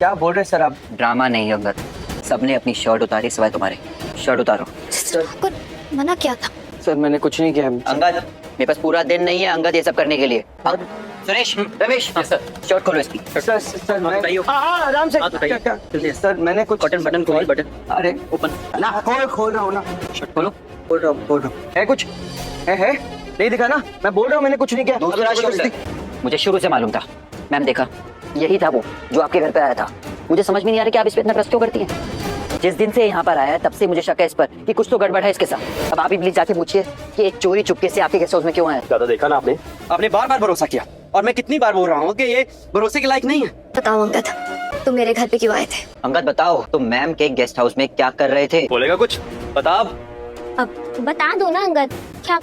क्या बोल रहे सर आप? ड्रामा नहीं अंगद, सबने अपनी शर्ट उतारी सिवाय तुम्हारे। शर्ट उतारो। को मना किया था। सर मैंने कुछ नहीं किया। अंगद, मेरे पास पूरा दिन नहीं है अंगद ये सब करने के लिए। सुरेश, रमेश, शर्ट खोलो इसकी। सर आराम से। सर मैंने कुछ बटन खोल, बटन। अरे ओपन ना, खोल रहा हूँ ना। शर्ट खोलो। खोल रहा हूँ। है कुछ? है नहीं दिखा ना, मैं बोल रहा हूँ मैंने कुछ नहीं किया। दूसरा शर्ट मुझे शुरू से मालूम था। मैम देखा, यही था वो जो आपके घर पे आया था। मुझे समझ में नहीं आ रहा कि आप इस पे इतना ट्रस्ट क्यों करती हैं। जिस दिन से यहाँ पर आया है तब से मुझे शक है इस पर कि कुछ तो गड़बड़ है इसके साथ। अब आप ही प्लीज जाके पूछिए कि एक चोरी चुपके से आपके गेस्ट हाउस में क्यों आया। ज्यादा देखा ना आपने बार-बार भरोसा किया और मैं कितनी बार बोल रहा हूँ कि ये भरोसे के लायक नहीं है। बताओ अंगद, तुम मेरे घर पे क्यों आए थे? अंगद बताओ, तुम मैम के गेस्ट हाउस में क्या कर रहे थे? बोलेगा कुछ? बता। अब बता दो ना अंगद। क्या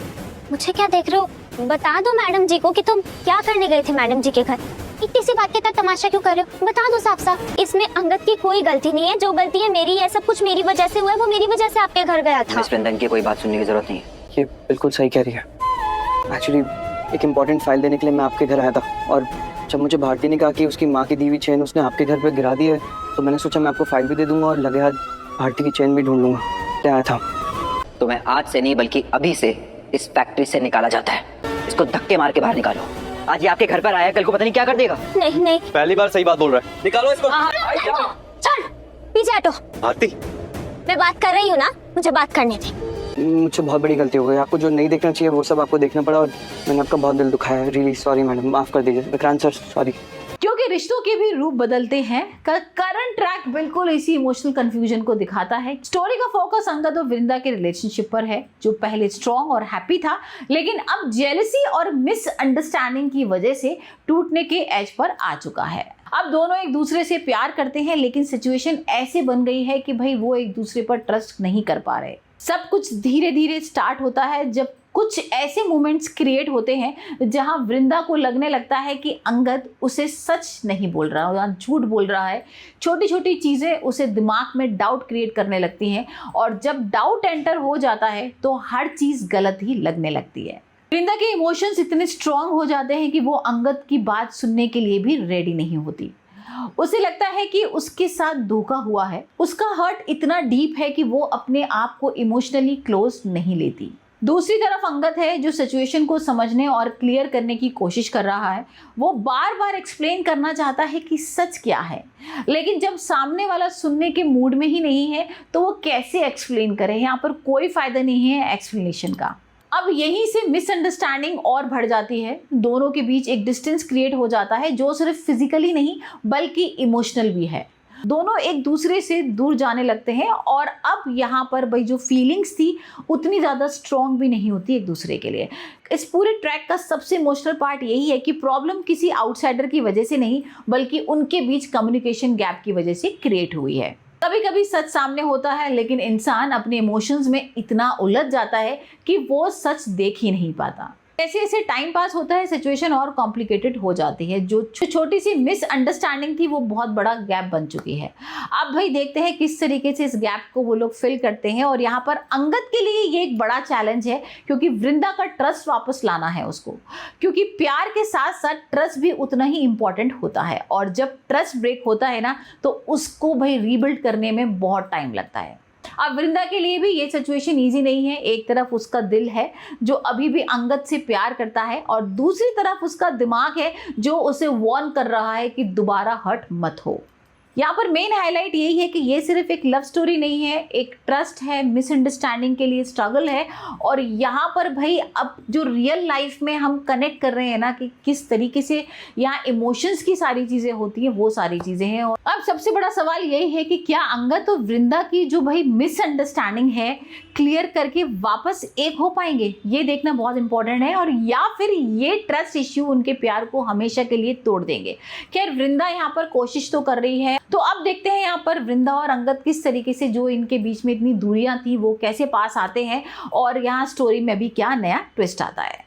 मुझे क्या देख रहे हो? बता दो मैडम जी को कि तुम क्या करने गए थे मैडम जी के घर। इतनी सी बात के तक तमाशा क्यों कर रहे हो? बता दो साफ साफ। इसमें अंगद की कोई गलती नहीं है, जो गलती है मेरी है। सब कुछ मेरी वजह से हुआ है, वो मेरी वजह से आपके घर गया था। मिस वृंदन की कोई बात सुनने की जरूरत नहीं है। ये बिल्कुल सही कह रही है। एक्चुअली एक इम्पोर्टेंट फाइल देने के लिए मैं आपके घर आया था और जब मुझे भारती ने कहा कि उसकी माँ की दी हुई चेन उसने आपके घर पे गिरा दी है तो मैंने सोचा मैं आपको फाइल भी दे दूंगा और लगे हाथ भारती की चेन भी ढूंढ लूंगा। क्या आया था? तो मैं आज से नहीं बल्कि अभी से इस फैक्ट्री से निकाला जाता है। इसको धक्के मार के बाहर निकालो। आज ये आपके घर पर आया, कल को पता नहीं क्या कर देगा। नहीं नहीं, पहली बार सही बात बोल रहा है। निकालो इसको। चल पीछे हटो। भारती, मैं बात कर रही हूँ ना, मुझे बात करने दे। मुझसे बहुत बड़ी गलती हो गई। आपको जो नहीं देखना चाहिए वो सब आपको देखना पड़ा और मैंने आपका बहुत दिल दुखाया है। रियली सॉरी मैडम, माफ कर दीजिए। Vikrant sir sorry. क्योंकि रिश्तों के भी रूप बदलते हैं, करंट ट्रैक बिल्कुल इसी इमोशनल कंफ्यूजन को दिखाता है। स्टोरी का फोकस अंगद और वृंदा के रिलेशनशिप पर है, जो पहले स्ट्रॉन्ग और हैप्पी था लेकिन अब जेलसी और मिसअंडरस्टैंडिंग की वजह से टूटने के एज पर आ चुका है। अब दोनों एक दूसरे से प्यार करते हैं लेकिन सिचुएशन ऐसे बन गई है कि भाई वो एक दूसरे पर ट्रस्ट नहीं कर पा रहे। सब कुछ धीरे धीरे स्टार्ट होता है जब कुछ ऐसे मोमेंट्स क्रिएट होते हैं जहां वृंदा को लगने लगता है कि अंगद उसे सच नहीं बोल रहा या झूठ बोल रहा है। छोटी छोटी चीज़ें उसे दिमाग में डाउट क्रिएट करने लगती हैं और जब डाउट एंटर हो जाता है तो हर चीज़ गलत ही लगने लगती है। वृंदा के इमोशंस इतने स्ट्रांग हो जाते हैं कि वो अंगद की बात सुनने के लिए भी रेडी नहीं होती। उसे लगता है कि उसके साथ धोखा हुआ है। उसका हर्ट इतना डीप है कि वो अपने आप को इमोशनली क्लोज नहीं लेती। दूसरी तरफ अंगद है जो सिचुएशन को समझने और क्लियर करने की कोशिश कर रहा है। वो बार बार एक्सप्लेन करना चाहता है कि सच क्या है, लेकिन जब सामने वाला सुनने के मूड में ही नहीं है तो वो कैसे एक्सप्लेन करे। यहाँ पर कोई फायदा नहीं है एक्सप्लेनेशन का। अब यहीं से मिसअंडरस्टैंडिंग और बढ़ जाती है। दोनों के बीच एक डिस्टेंस क्रिएट हो जाता है जो सिर्फ फिजिकली नहीं बल्कि इमोशनल भी है। दोनों एक दूसरे से दूर जाने लगते हैं और अब यहाँ पर भाई जो फीलिंग्स थी उतनी ज़्यादा स्ट्रॉन्ग भी नहीं होती एक दूसरे के लिए। इस पूरे ट्रैक का सबसे इमोशनल पार्ट यही है कि प्रॉब्लम किसी आउटसाइडर की वजह से नहीं बल्कि उनके बीच कम्युनिकेशन गैप की वजह से क्रिएट हुई है। कभी कभी सच सामने होता है लेकिन इंसान अपने इमोशंस में इतना उलझ जाता है कि वो सच देख ही नहीं पाता। जैसे जैसे टाइम पास होता है सिचुएशन और कॉम्प्लिकेटेड हो जाती है। जो छोटी सी मिसअंडरस्टैंडिंग थी वो बहुत बड़ा गैप बन चुकी है। अब भाई देखते हैं किस तरीके से इस गैप को वो लोग फिल करते हैं। और यहाँ पर अंगद के लिए ये एक बड़ा चैलेंज है क्योंकि वृंदा का ट्रस्ट वापस लाना है उसको, क्योंकि प्यार के साथ साथ ट्रस्ट भी उतना ही इंपॉर्टेंट होता है और जब ट्रस्ट ब्रेक होता है ना तो उसको भाई रीबिल्ड करने में बहुत टाइम लगता है। अब वृंदा के लिए भी ये सिचुएशन इजी नहीं है। एक तरफ उसका दिल है जो अभी भी अंगद से प्यार करता है और दूसरी तरफ उसका दिमाग है जो उसे वार्न कर रहा है कि दोबारा हर्ट मत हो। यहाँ पर मेन हाईलाइट यही है कि ये सिर्फ एक लव स्टोरी नहीं है, एक ट्रस्ट है, मिसअंडरस्टैंडिंग के लिए स्ट्रगल है। और यहाँ पर भाई अब जो रियल लाइफ में हम कनेक्ट कर रहे हैं ना कि किस तरीके से यहाँ इमोशंस की सारी चीज़ें होती हैं, वो सारी चीज़ें हैं। और अब सबसे बड़ा सवाल यही है कि क्या अंगद और वृंदा की जो भाई मिसअंडरस्टैंडिंग है क्लियर करके वापस एक हो पाएंगे, ये देखना बहुत इंपॉर्टेंट है। और या फिर ये ट्रस्ट इश्यू उनके प्यार को हमेशा के लिए तोड़ देंगे। खैर वृंदा यहाँ पर कोशिश तो कर रही है, तो अब देखते हैं यहाँ पर वृंदा और अंगद किस तरीके से जो इनके बीच में इतनी दूरियां थी वो कैसे पास आते हैं और यहाँ स्टोरी में भी क्या नया ट्विस्ट आता है।